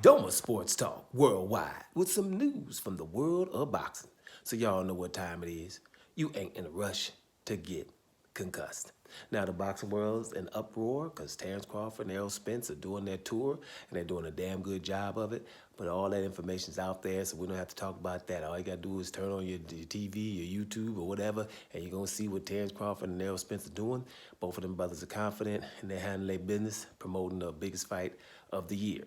Doma Sports Talk worldwide with some news from the world of boxing. So y'all know what time it is. You ain't in a rush to get concussed. Now the boxing world's in uproar because Terrence Crawford and Errol Spence are doing their tour and they're doing a damn good job of it. But all that information's out there, so we don't have to talk about that. All you gotta do is turn on your TV, your YouTube, or whatever, and you're gonna see what Terrence Crawford and Errol Spence are doing. Both of them brothers are confident and they're handling their business, promoting the biggest fight of the year.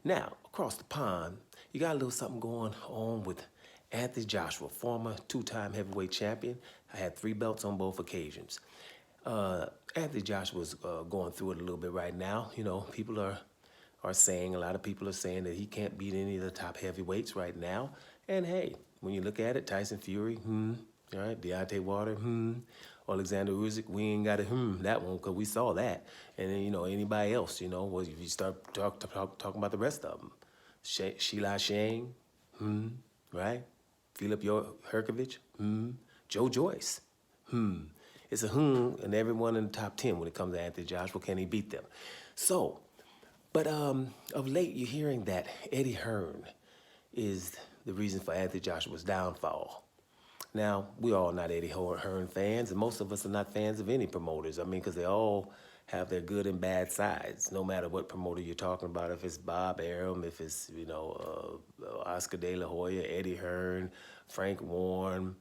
Now, across the pond, you got a little something going on with Anthony Joshua, former two-time heavyweight champion. I had 3 belts on both occasions. Anthony Joshua's going through it a little bit right now. You know, people are saying, a lot of people are saying that he can't beat any of the top heavyweights right now. And hey, when you look at it, Tyson Fury, all right, Deontay Wilder, Alexander Usyk, we ain't got to that one because we saw that. And then, you know, anybody else, you know, if you start talking about the rest of them. Sheila Shane, right? Philip Herkovich, Joe Joyce, It's a and everyone in the top 10 when it comes to Anthony Joshua. Can he beat them? So, but of late, you're hearing that Eddie Hearn is the reason for Anthony Joshua's downfall. Now, we all not Eddie Hearn fans, and most of us are not fans of any promoters. I mean, because they all have their good and bad sides, no matter what promoter you're talking about. If it's Bob Arum, if it's, Oscar De La Hoya, Eddie Hearn, Frank Warren,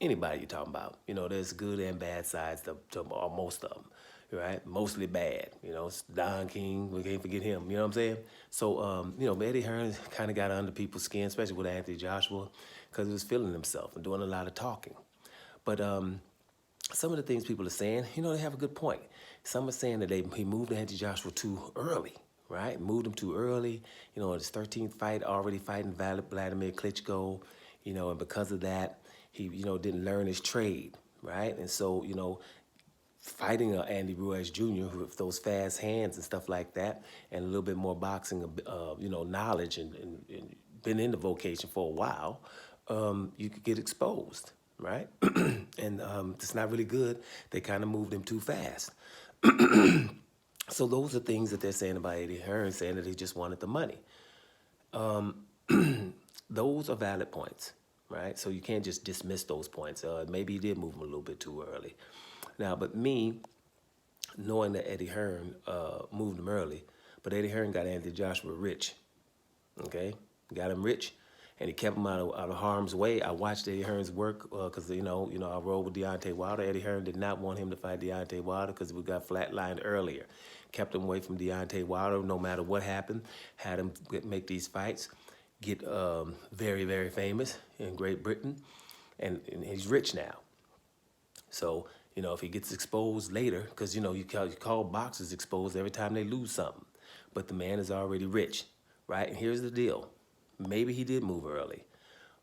anybody you're talking about. You know, there's good and bad sides to most of them, right? Mostly bad. You know, Don King, we can't forget him. You know what I'm saying? So, Eddie Hearn kind of got under people's skin, especially with Anthony Joshua, because he was feeling himself and doing a lot of talking. But some of the things people are saying, they have a good point. Some are saying that he moved Anthony Joshua too early, right? Moved him too early. In his 13th fight, already fighting Vladimir Klitschko, and because of that, he, didn't learn his trade, right? And so, fighting Andy Ruiz Jr. with those fast hands and stuff like that, and a little bit more boxing, knowledge and been in the vocation for a while, you could get exposed, right? And it's not really good. They kind of moved him too fast. So those are things that they're saying about Eddie Hearn, saying that he just wanted the money. Those are valid points, right? So you can't just dismiss those points. Maybe he did move him a little bit too early. Now, but me, knowing that Eddie Hearn moved him early, but Eddie Hearn got Anthony Joshua rich, okay? Got him rich, and he kept him out of harm's way. I watched Eddie Hearn's work because, I rode with Deontay Wilder. Eddie Hearn did not want him to fight Deontay Wilder because we got flatlined earlier. Kept him away from Deontay Wilder no matter what happened. Had him make these fights, get very, very famous in Great Britain, and he's rich now. So, if he gets exposed later, because, you call boxers exposed every time they lose something. But the man is already rich, right? And here's the deal. Maybe he did move early,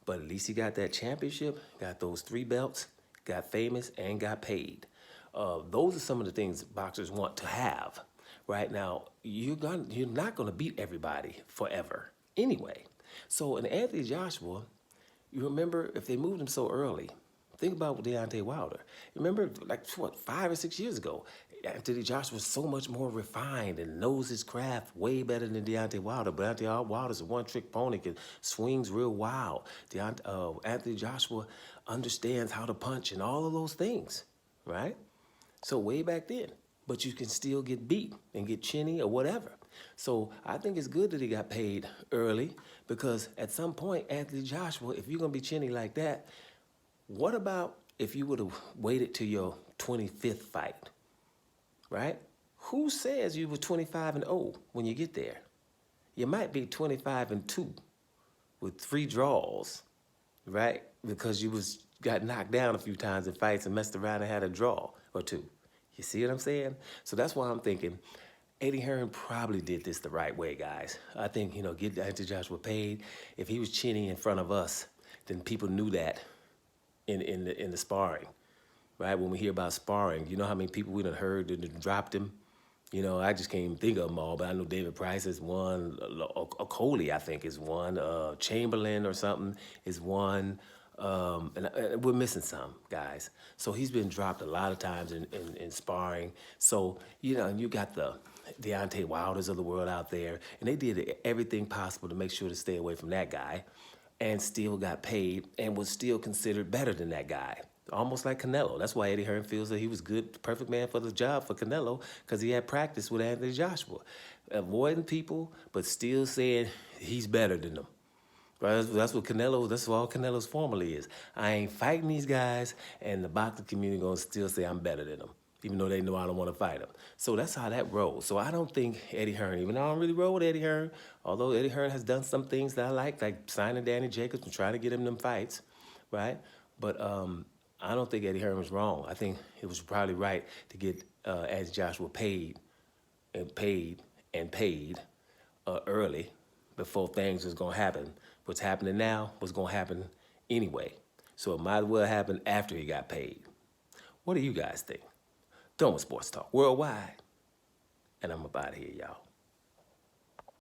but at least he got that championship, got those 3 belts, got famous, and got paid. Those are some of the things boxers want to have. Right now, you're not going to beat everybody forever anyway. So in Anthony Joshua, you remember if they moved him so early, think about Deontay Wilder. Remember, 5 or 6 years ago, Anthony Joshua was so much more refined and knows his craft way better than Deontay Wilder. But Deontay Wilder's a one-trick pony, swings real wild. Anthony Joshua understands how to punch and all of those things, right? So way back then. But you can still get beat and get chinny or whatever. So I think it's good that he got paid early because at some point, Anthony Joshua, if you're going to be chinny like that, what about if you would have waited to your 25th fight, right? Who says you were 25-0 when you get there? You might be 25-2 with 3 draws, right? Because you got knocked down a few times in fights and messed around and had a draw or 2. You see what I'm saying? So that's why I'm thinking Eddie Hearn probably did this the right way, guys. I think, get Anthony Joshua paid. If he was chinny in front of us, then people knew that in the sparring, right? When we hear about sparring, you know how many people we done heard that dropped him? I just can't even think of them all, but I know David Price is one, Coley, I think, is one, Chamberlain or something is one, and we're missing some guys. So he's been dropped a lot of times in sparring. So, you got the Deontay Wilders of the world out there, and they did everything possible to make sure to stay away from that guy, and still got paid and was still considered better than that guy. Almost like Canelo. That's why Eddie Hearn feels that he was good, perfect man for the job for Canelo, because he had practice with Anthony Joshua, avoiding people but still saying he's better than them. Right? That's what Canelo. That's what all Canelo's formula is. I ain't fighting these guys, and the boxing community gonna still say I'm better than them, even though they know I don't want to fight them. So that's how that rolls. So I don't think Eddie Hearn, even though I don't really roll with Eddie Hearn, although Eddie Hearn has done some things that I like signing Danny Jacobs and trying to get him them fights, right? But I don't think Eddie Hearn was wrong. I think it was probably right to get Anthony Joshua paid early before things was gonna happen. What's happening now was gonna happen anyway. So it might as well happen after he got paid. What do you guys think? Doma Sports Talk Worldwide. And I'm up out of here, y'all.